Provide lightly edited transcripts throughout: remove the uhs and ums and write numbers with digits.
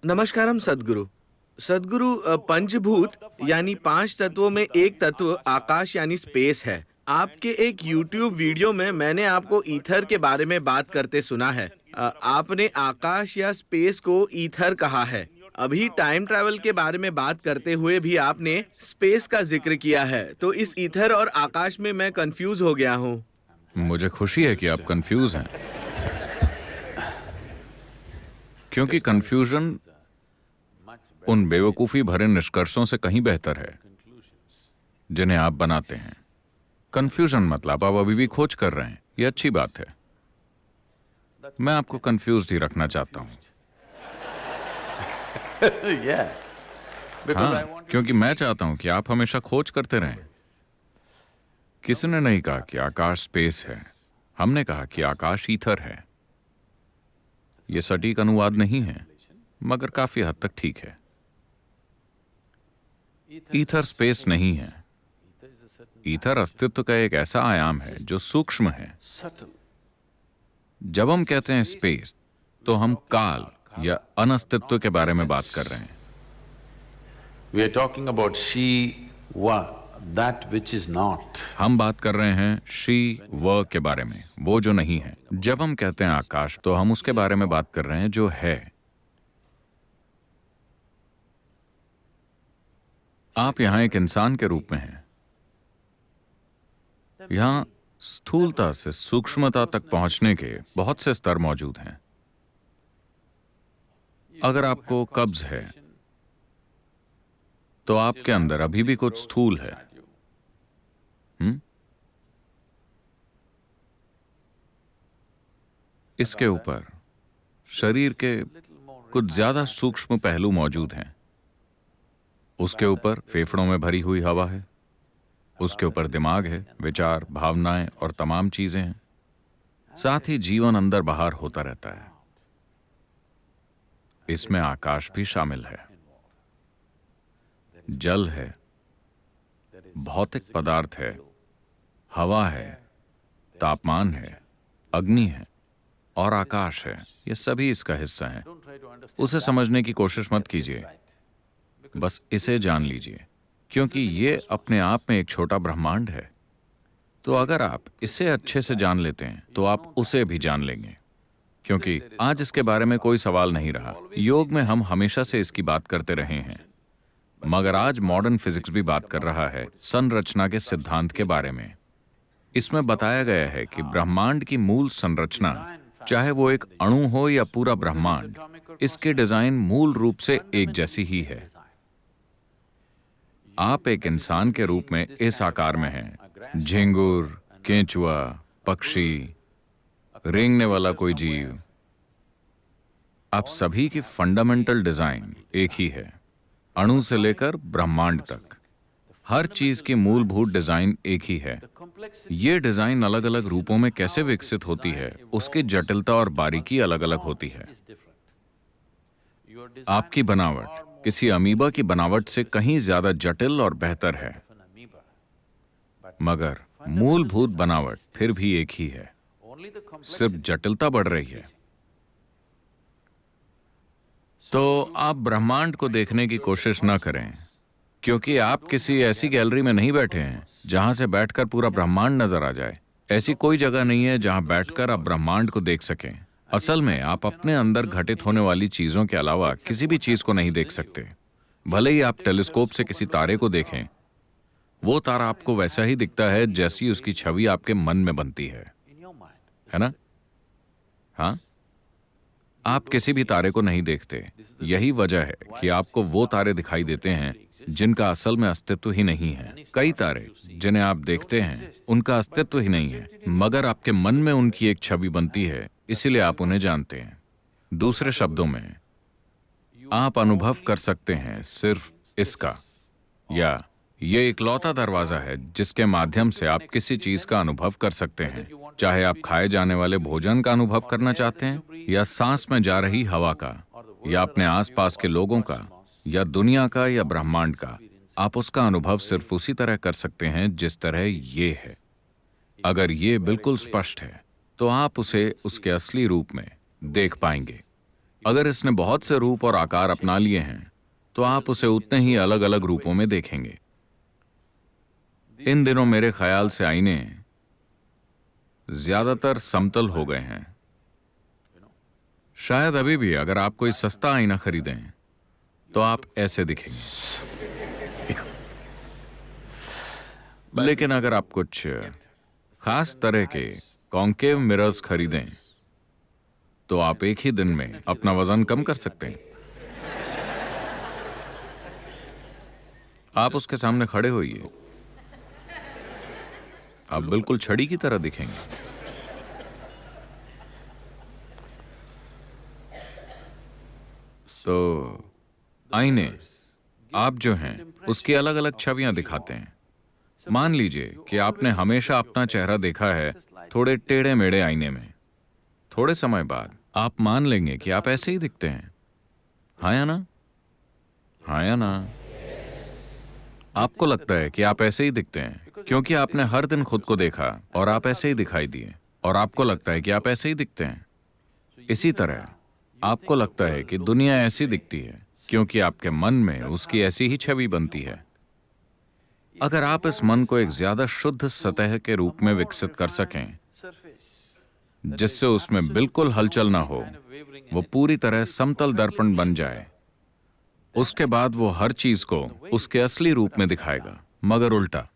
नमस्कारम सद्गुरु। सद्गुरु, पंचभूत यानी पांच तत्वों में एक तत्व आकाश यानी स्पेस है। आपके एक यूट्यूब वीडियो में मैंने आपको ईथर के बारे में बात करते सुना है। आपने आकाश या स्पेस को ईथर कहा है। अभी टाइम ट्रैवल के बारे में बात करते हुए भी आपने स्पेस का जिक्र किया है, तो इस ईथर और आकाश में मैं कंफ्यूज हो गया हूँ। मुझे खुशी है कि आप कंफ्यूज हैं, क्योंकि कंफ्यूजन उन बेवकूफ़ी भरे निष्कर्षों से कहीं बेहतर है जिन्हें आप बनाते हैं। कंफ्यूजन मतलब आप अभी भी खोज कर रहे हैं, यह अच्छी बात है। मैं आपको कंफ्यूज्ड ही रखना चाहता हूं। हाँ, क्योंकि मैं चाहता हूं कि आप हमेशा खोज करते रहें। किसी ने नहीं कहा कि आकाश स्पेस है, हमने कहा कि आकाश ईथर है। यह सटीक अनुवाद नहीं है, मगर काफी हद तक ठीक है। ईथर स्पेस नहीं है। ईथर अस्तित्व का एक ऐसा आयाम है जो सूक्ष्म है। जब हम कहते हैं स्पेस, तो हम काल या अनस्तित्व के बारे में बात कर रहे हैं। We are talking about Shiva, that which is not. हम बात कर रहे हैं शी व के बारे में, वो जो नहीं है। जब हम कहते हैं आकाश, तो हम उसके बारे में बात कर रहे हैं जो है। आप यहां एक इंसान के रूप में हैं। यहां स्थूलता से सूक्ष्मता तक पहुंचने के बहुत से स्तर मौजूद हैं। अगर आपको कब्ज है, तो आपके अंदर अभी भी कुछ स्थूल है। इसके ऊपर शरीर के कुछ ज्यादा सूक्ष्म पहलू मौजूद हैं। उसके ऊपर फेफड़ों में भरी हुई हवा है, उसके ऊपर दिमाग है, विचार, भावनाएं और तमाम चीजें हैं। साथ ही जीवन अंदर बाहर होता रहता है। इसमें आकाश भी शामिल है। जल है, भौतिक पदार्थ है, हवा है, तापमान है, अग्नि है और आकाश है। ये सभी इसका हिस्सा हैं। उसे समझने की कोशिश मत कीजिए, बस इसे जान लीजिए, क्योंकि ये अपने आप में एक छोटा ब्रह्मांड है। तो अगर आप इसे अच्छे से जान लेते हैं, तो आप उसे भी जान लेंगे, क्योंकि आज इसके बारे में कोई सवाल नहीं रहा। योग में हम हमेशा से इसकी बात करते रहे हैं, मगर आज मॉडर्न फिजिक्स भी बात कर रहा है संरचना के सिद्धांत के बारे में। इसमें बताया गया है कि ब्रह्मांड की मूल संरचना, चाहे वो एक अणु हो या पूरा ब्रह्मांड, इसके डिजाइन मूल रूप से एक जैसी ही है। आप एक इंसान के रूप में इस आकार में हैं। झिंगुर, केंचुआ, पक्षी, रेंगने वाला कोई जीव, आप सभी की फंडामेंटल डिजाइन एक ही है। अणु से लेकर ब्रह्मांड तक हर चीज की मूलभूत डिजाइन एक ही है। ये डिजाइन अलग अलग रूपों में कैसे विकसित होती है, उसकी जटिलता और बारीकी अलग अलग होती है। आपकी बनावट किसी अमीबा की बनावट से कहीं ज्यादा जटिल और बेहतर है, मगर मूलभूत बनावट फिर भी एक ही है, सिर्फ जटिलता बढ़ रही है। तो आप ब्रह्मांड को देखने की कोशिश न करें, क्योंकि आप किसी ऐसी गैलरी में नहीं बैठे हैं जहां से बैठकर पूरा ब्रह्मांड नजर आ जाए। ऐसी कोई जगह नहीं है जहां बैठकर आप ब्रह्मांड को देख सकें। असल में आप अपने अंदर घटित होने वाली चीजों के अलावा किसी भी चीज को नहीं देख सकते। भले ही आप टेलीस्कोप से किसी तारे को देखें, वो तारा आपको वैसा ही दिखता है जैसी उसकी छवि आपके मन में बनती है ना? हाँ, आप किसी भी तारे को नहीं देखते। यही वजह है कि आपको वो तारे दिखाई देते हैं जिनका असल में अस्तित्व ही नहीं है। कई तारे जिन्हें आप देखते हैं, उनका अस्तित्व ही नहीं है, मगर आपके मन में उनकी एक छवि बनती है, इसीलिए आप उन्हें जानते हैं। दूसरे शब्दों में, आप अनुभव कर सकते हैं सिर्फ इसका, या ये इकलौता दरवाजा है जिसके माध्यम से आप किसी चीज का अनुभव कर सकते हैं। चाहे आप खाए जाने वाले भोजन का अनुभव करना चाहते हैं, या सांस में जा रही हवा का, या अपने आसपास के लोगों का, या दुनिया का, या ब्रह्मांड का, आप उसका अनुभव सिर्फ उसी तरह कर सकते हैं जिस तरह ये है। अगर ये बिल्कुल स्पष्ट है, तो आप उसे उसके असली रूप में देख पाएंगे। अगर इसने बहुत से रूप और आकार अपना लिए हैं तो आप उसे उतने ही अलग अलग रूपों में देखेंगे। इन दिनों मेरे ख्याल से आईने ज्यादातर समतल हो गए हैं। शायद अभी भी अगर आप कोई सस्ता आईना खरीदें तो आप ऐसे दिखेंगे, लेकिन अगर आप कुछ खास तरह के कॉन्केव मिरर्स खरीदें तो आप एक ही दिन में अपना वजन कम कर सकते हैं। आप उसके सामने खड़े होइए, आप बिल्कुल छड़ी की तरह दिखेंगे। तो आईने आप जो हैं उसकी अलग अलग छवियां दिखाते हैं। मान लीजिए कि आपने हमेशा अपना चेहरा देखा है थोड़े टेढ़े मेढ़े आईने में। थोड़े समय बाद आप मान लेंगे कि आप ऐसे ही दिखते हैं। हाँ या ना? हाँ या ना? आपको लगता है कि आप ऐसे ही दिखते हैं क्योंकि आपने हर दिन खुद को देखा और आप ऐसे ही दिखाई दिए, और आपको लगता है कि आप ऐसे ही दिखते हैं। इसी तरह आपको लगता है कि दुनिया ऐसी दिखती है क्योंकि आपके मन में उसकी ऐसी ही छवि बनती है। अगर आप इस मन को एक ज्यादा शुद्ध सतह के रूप में विकसित कर सकें जिससे उसमें बिल्कुल हलचल ना हो, वो पूरी तरह समतल दर्पण बन जाए, उसके बाद वो हर चीज को उसके असली रूप में दिखाएगा। मगर उल्टा,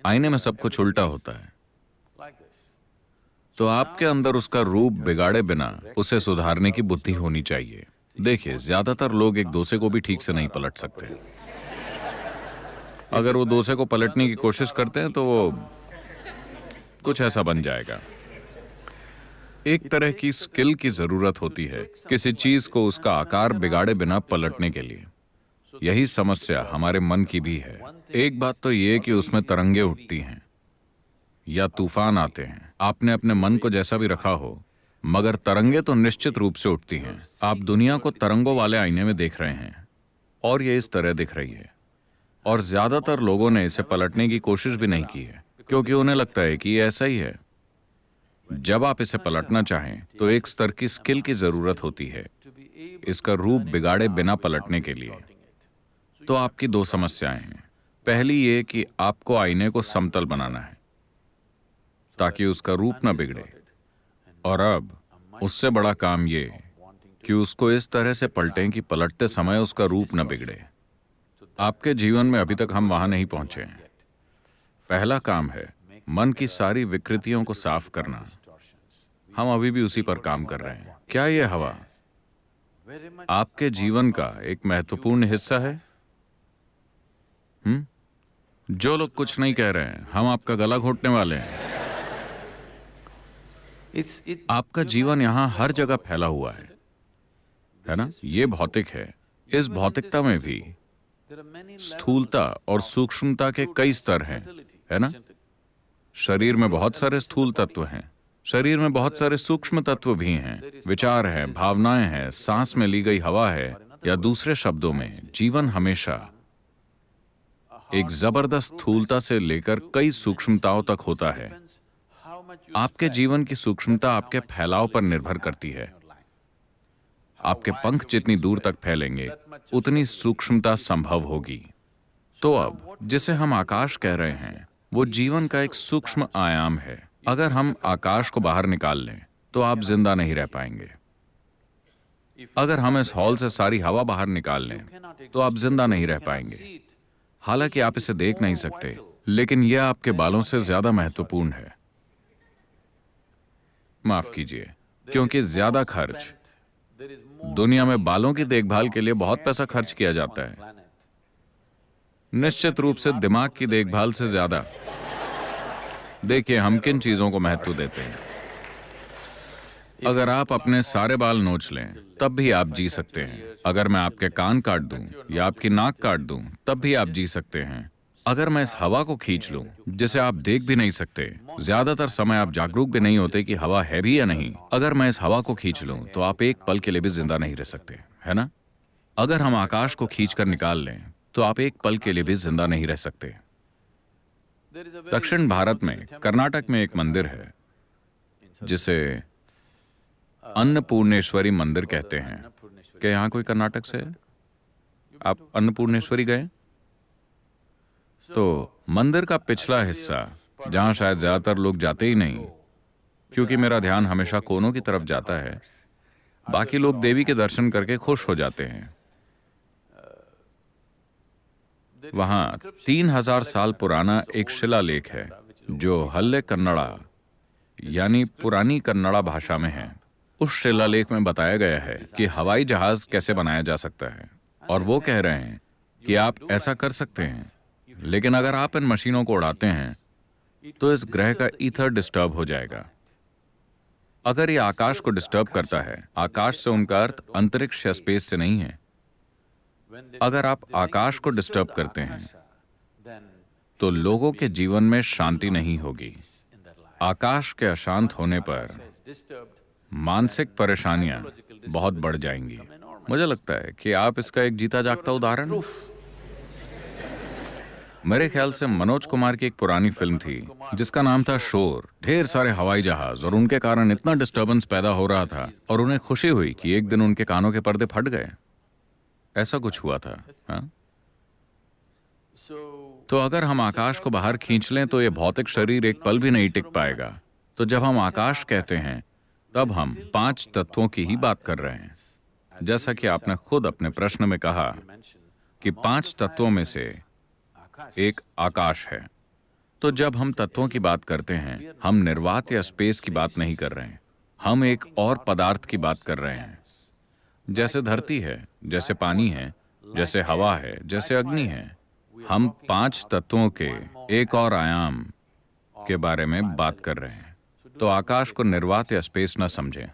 आईने में सब कुछ उल्टा होता है। तो आपके अंदर उसका रूप बिगाड़े बिना उसे सुधारने की बुद्धि होनी चाहिए। देखिए, ज्यादातर लोग एक दोसे को भी ठीक से नहीं पलट सकते। अगर वो दोसे को पलटने की कोशिश करते हैं तो वो कुछ ऐसा बन जाएगा। एक तरह की स्किल की जरूरत होती है किसी चीज को उसका आकार बिगाड़े बिना पलटने के लिए। यही समस्या हमारे मन की भी है। एक बात तो ये कि उसमें तरंगे उठती हैं या तूफान आते हैं। आपने अपने मन को जैसा भी रखा हो, मगर तरंगे तो निश्चित रूप से उठती हैं। आप दुनिया को तरंगों वाले आईने में देख रहे हैं और ये इस तरह दिख रही है। और ज्यादातर लोगों ने इसे पलटने की कोशिश भी नहीं की है क्योंकि उन्हें लगता है कि ये ऐसा ही है। जब आप इसे पलटना चाहें तो एक स्तर की स्किल की जरूरत होती है इसका रूप बिगाड़े बिना पलटने के लिए। तो आपकी दो समस्याएं हैं। पहली ये कि आपको आईने को समतल बनाना है ताकि उसका रूप ना बिगड़े, और अब उससे बड़ा काम ये कि उसको इस तरह से पलटें कि पलटते समय उसका रूप ना बिगड़े। आपके जीवन में अभी तक हम वहां नहीं पहुंचे हैं। पहला काम है मन की सारी विकृतियों को साफ करना। हम अभी भी उसी पर काम कर रहे हैं। क्या यह हवा आपके जीवन का एक महत्वपूर्ण हिस्सा है? जो लोग कुछ नहीं कह रहे हैं, हम आपका गला घोटने वाले हैं। आपका जीवन यहां हर जगह फैला हुआ है ना? ये भौतिक है। इस भौतिकता में भी स्थूलता और सूक्ष्मता के कई स्तर हैं, है ना? शरीर में बहुत सारे स्थूल तत्व हैं, शरीर में बहुत सारे सूक्ष्म तत्व भी हैं। विचार हैं, भावनाएं हैं, सांस में ली गई हवा है, या दूसरे शब्दों में जीवन हमेशा एक जबरदस्त स्थूलता से लेकर कई सूक्ष्मताओं तक होता है। आपके जीवन की सूक्ष्मता आपके फैलाव पर निर्भर करती है। आपके पंख जितनी दूर तक फैलेंगे उतनी सूक्ष्मता संभव होगी। तो अब जिसे हम आकाश कह रहे हैं वो जीवन का एक सूक्ष्म आयाम है। अगर हम आकाश को बाहर निकाल लें तो आप जिंदा नहीं रह पाएंगे। अगर हम इस हॉल से सारी हवा बाहर निकाल लें तो आप जिंदा नहीं रह पाएंगे। हालांकि आप इसे देख नहीं सकते, लेकिन यह आपके बालों से ज्यादा महत्वपूर्ण है। माफ कीजिए, क्योंकि ज्यादा खर्च, दुनिया में बालों की देखभाल के लिए बहुत पैसा खर्च किया जाता है, निश्चित रूप से दिमाग की देखभाल से ज्यादा। देखिए, हम किन चीजों को महत्व देते हैं। अगर आप अपने सारे बाल नोच लें तब भी आप जी सकते हैं। अगर मैं आपके कान काट दूं या आपकी नाक काट दूं तब भी आप जी सकते हैं। अगर मैं इस हवा को खींच लूं जिसे आप देख भी नहीं सकते, ज्यादातर समय आप जागरूक भी नहीं होते कि हवा है भी या नहीं। अगर मैं इस हवा को खींच लूं तो आप एक पल के लिए भी जिंदा नहीं रह सकते, है ना? अगर हम आकाश को खींचकर निकाल लें तो आप एक पल के लिए भी जिंदा नहीं रह सकते। दक्षिण भारत में कर्नाटक में एक मंदिर है जिसे अन्नपूर्णेश्वरी मंदिर कहते हैं। क्या यहाँ कोई कर्नाटक से है? आप अन्नपूर्णेश्वरी गए? तो मंदिर का पिछला हिस्सा, जहां शायद ज्यादातर लोग जाते ही नहीं, क्योंकि मेरा ध्यान हमेशा कोनों की तरफ जाता है, बाकी लोग देवी के दर्शन करके खुश हो जाते हैं। वहां 3000 साल पुराना एक शिलालेख है जो हल्ले कन्नड़ा यानी पुरानी कन्नड़ा भाषा में है। उस शिलालेख में बताया गया है कि हवाई जहाज कैसे बनाया जा सकता है, और वो कह रहे हैं कि आप ऐसा कर सकते हैं, लेकिन अगर आप इन मशीनों को उड़ाते हैं तो इस ग्रह का ईथर डिस्टर्ब हो जाएगा। अगर ये आकाश को डिस्टर्ब करता है, आकाश से उनका अर्थ अंतरिक्ष या स्पेस से नहीं है। अगर आप आकाश को डिस्टर्ब करते हैं तो लोगों के जीवन में शांति नहीं होगी। आकाश के अशांत होने पर मानसिक परेशानियां बहुत बढ़ जाएंगी। मुझे लगता है कि आप इसका एक जीता जागता उदाहरण हैं। मेरे ख्याल से मनोज कुमार की एक पुरानी फिल्म थी जिसका नाम था शोर। ढेर सारे हवाई जहाज, और उनके कारण इतना डिस्टर्बेंस पैदा हो रहा था, और उन्हें खुशी हुई कि एक दिन उनके कानों के पर्दे फट गए। ऐसा कुछ हुआ था। हाँ? तो अगर हम आकाश को बाहर खींच लें तो ये भौतिक शरीर एक पल भी नहीं टिक पाएगा। तो जब हम आकाश कहते हैं तब हम 5 तत्वों की ही बात कर रहे हैं। जैसा कि आपने खुद अपने प्रश्न में कहा कि 5 तत्वों में से एक आकाश है। तो जब हम तत्वों की बात करते हैं, हम निर्वात या स्पेस की बात नहीं कर रहे हैं। हम एक और पदार्थ की बात कर रहे हैं, जैसे धरती है, जैसे पानी है, जैसे हवा है, जैसे अग्नि है। हम 5 तत्वों के एक और आयाम के बारे में बात कर रहे हैं। तो आकाश को निर्वात या स्पेस न समझें।